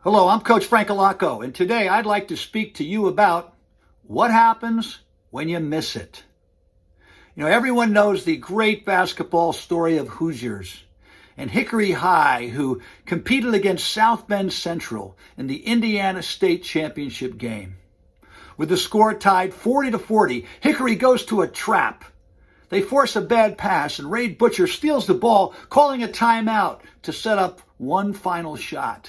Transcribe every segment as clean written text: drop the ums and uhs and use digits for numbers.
Hello, I'm Coach Frank Allocco, and today I'd like to speak to you about what happens when you miss it. Everyone knows the great basketball story of Hoosiers and Hickory High, who competed against South Bend Central in the Indiana State Championship game. With the score tied 40-40, Hickory goes to a trap. They force a bad pass, and Ray Butcher steals the ball, calling a timeout to set up one final shot.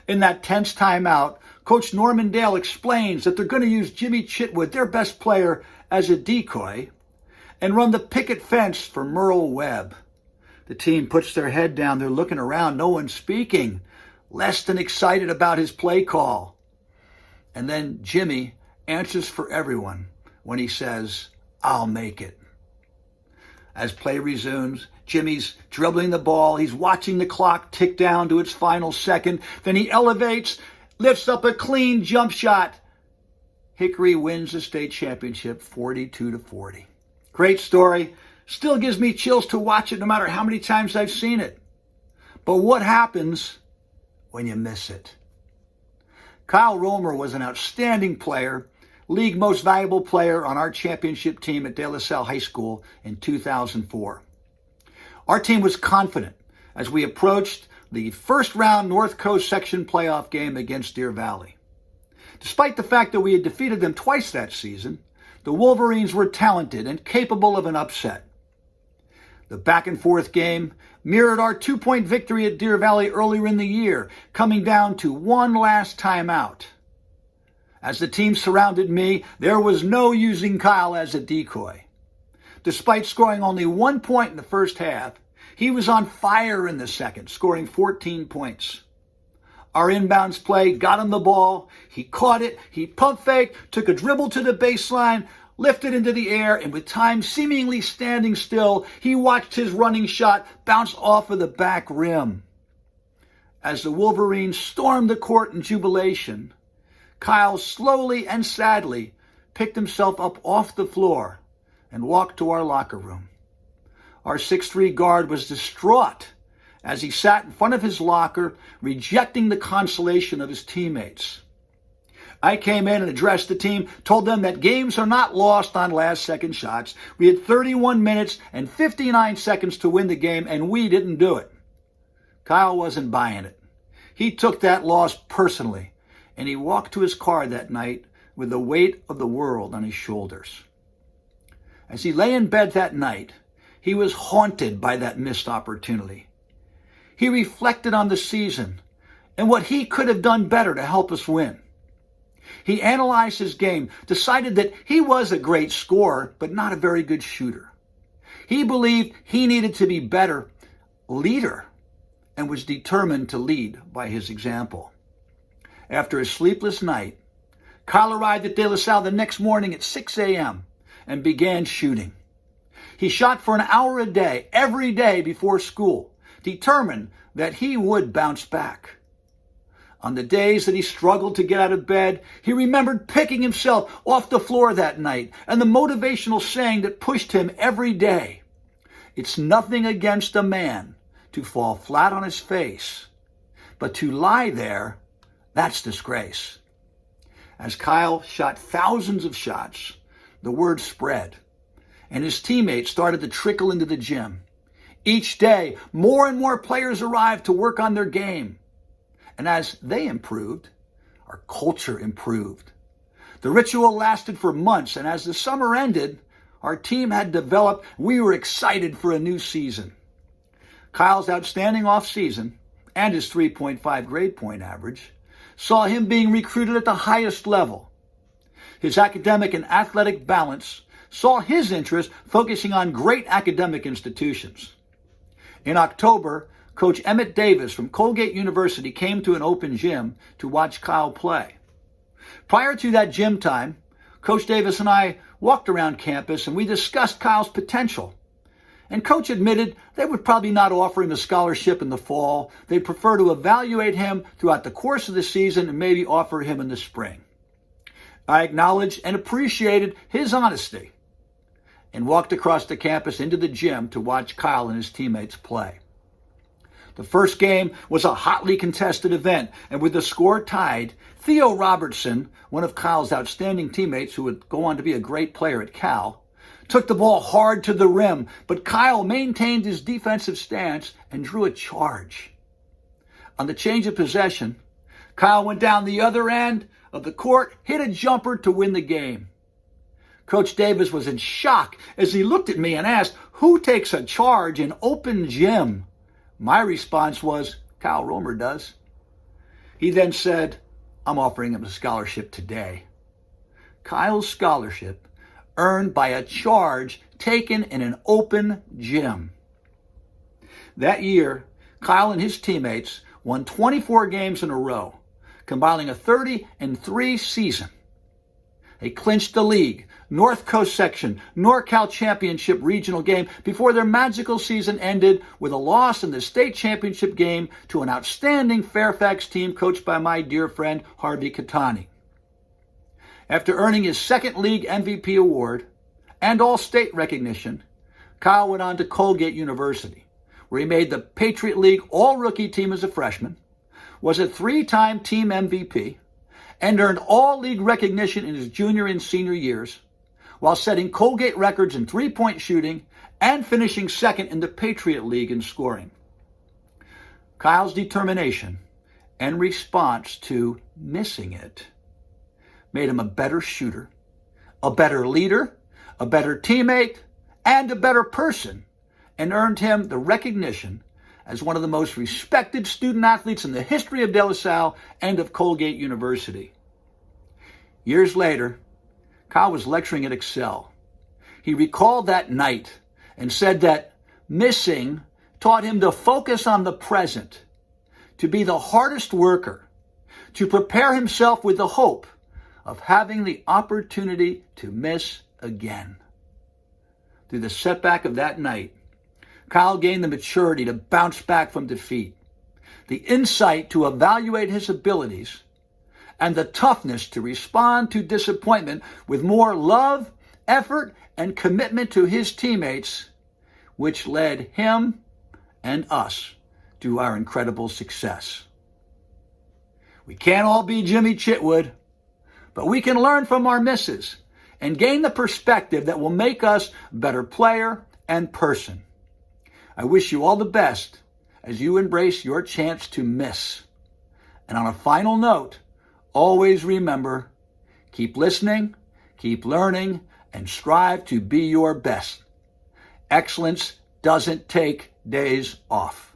In that tense timeout, Coach Norman Dale explains that they're going to use Jimmy Chitwood, their best player, as a decoy and run the picket fence for Merle Webb. The team puts their head down. They're looking around. No one's speaking, less than excited about his play call. And then Jimmy answers for everyone when he says, "I'll make it." As play resumes, Jimmy's dribbling the ball. He's watching the clock tick down to its final second. Then he elevates, lifts up a clean jump shot. Hickory wins the state championship 42-40. Great story. Still gives me chills to watch it no matter how many times I've seen it. But what happens when you miss it? Kyle Romer was an outstanding player, league most valuable player on our championship team at De La Salle High School in 2004. Our team was confident as we approached the first round North Coast section playoff game against Deer Valley. Despite the fact that we had defeated them twice that season, the Wolverines were talented and capable of an upset. The back and forth game mirrored our 2-point victory at Deer Valley earlier in the year, coming down to one last timeout. As the team surrounded me, there was no using Kyle as a decoy. Despite scoring only 1 point in the first half, he was on fire in the second, scoring 14 points. Our inbounds play got him the ball. He caught it. He pump faked, took a dribble to the baseline, lifted into the air, and with time seemingly standing still, he watched his running shot bounce off of the back rim. As the Wolverines stormed the court in jubilation, Kyle slowly and sadly picked himself up off the floor and walked to our locker room. Our 6'3" guard was distraught as he sat in front of his locker, rejecting the consolation of his teammates. I came in and addressed the team, told them that games are not lost on last-second shots. We had 31 minutes and 59 seconds to win the game, and we didn't do it. Kyle wasn't buying it. He took that loss personally, and he walked to his car that night with the weight of the world on his shoulders. As he lay in bed that night, he was haunted by that missed opportunity. He reflected on the season and what he could have done better to help us win. He analyzed his game, decided that he was a great scorer, but not a very good shooter. He believed he needed to be better leader and was determined to lead by his example. After a sleepless night, Kyle arrived at De La Salle the next morning at 6 a.m. and began shooting. He shot for an hour a day, every day before school, determined that he would bounce back. On the days that he struggled to get out of bed, he remembered picking himself off the floor that night and the motivational saying that pushed him every day. It's nothing against a man to fall flat on his face, but to lie there, that's disgrace. As Kyle shot thousands of shots, the word spread, and his teammates started to trickle into the gym. Each day, more and more players arrived to work on their game. And as they improved, our culture improved. The ritual lasted for months, and as the summer ended, our team had developed. We were excited for a new season. Kyle's outstanding offseason and his 3.5 grade point average saw him being recruited at the highest level. His academic and athletic balance saw his interest focusing on great academic institutions. In October, Coach Emmett Davis from Colgate University came to an open gym to watch Kyle play. Prior to that gym time, Coach Davis and I walked around campus and we discussed Kyle's potential. And Coach admitted they would probably not offer him a scholarship in the fall. They'd prefer to evaluate him throughout the course of the season and maybe offer him in the spring. I acknowledged and appreciated his honesty and walked across the campus into the gym to watch Kyle and his teammates play. The first game was a hotly contested event, and with the score tied, Theo Robertson, one of Kyle's outstanding teammates who would go on to be a great player at Cal, took the ball hard to the rim, but Kyle maintained his defensive stance and drew a charge. On the change of possession, Kyle went down the other end of the court, hit a jumper to win the game. Coach Davis was in shock as he looked at me and asked, "Who takes a charge in open gym?" My response was, "Kyle Romer does." He then said, "I'm offering him a scholarship today." Kyle's scholarship earned by a charge taken in an open gym. That year, Kyle and his teammates won 24 games in a row, compiling a 30-3 season. They clinched the league, North Coast Section, NorCal Championship regional game before their magical season ended with a loss in the state championship game to an outstanding Fairfax team coached by my dear friend Harvey Catani. After earning his second league MVP award and all-state recognition, Kyle went on to Colgate University, where he made the Patriot League all-rookie team as a freshman, was a three-time team MVP, and earned all-league recognition in his junior and senior years, while setting Colgate records in three-point shooting and finishing second in the Patriot League in scoring. Kyle's determination and response to missing it made him a better shooter, a better leader, a better teammate, and a better person, and earned him the recognition as one of the most respected student athletes in the history of De La Salle and of Colgate University. Years later, Kyle was lecturing at Excel. He recalled that night and said that missing taught him to focus on the present, to be the hardest worker, to prepare himself with the hope of having the opportunity to miss again. Through the setback of that night, Kyle gained the maturity to bounce back from defeat, the insight to evaluate his abilities, and the toughness to respond to disappointment with more love, effort, and commitment to his teammates, which led him and us to our incredible success. We can't all be Jimmy Chitwood, but we can learn from our misses and gain the perspective that will make us a better player and person. I wish you all the best as you embrace your chance to miss. And on a final note, always remember, keep listening, keep learning, and strive to be your best. Excellence doesn't take days off.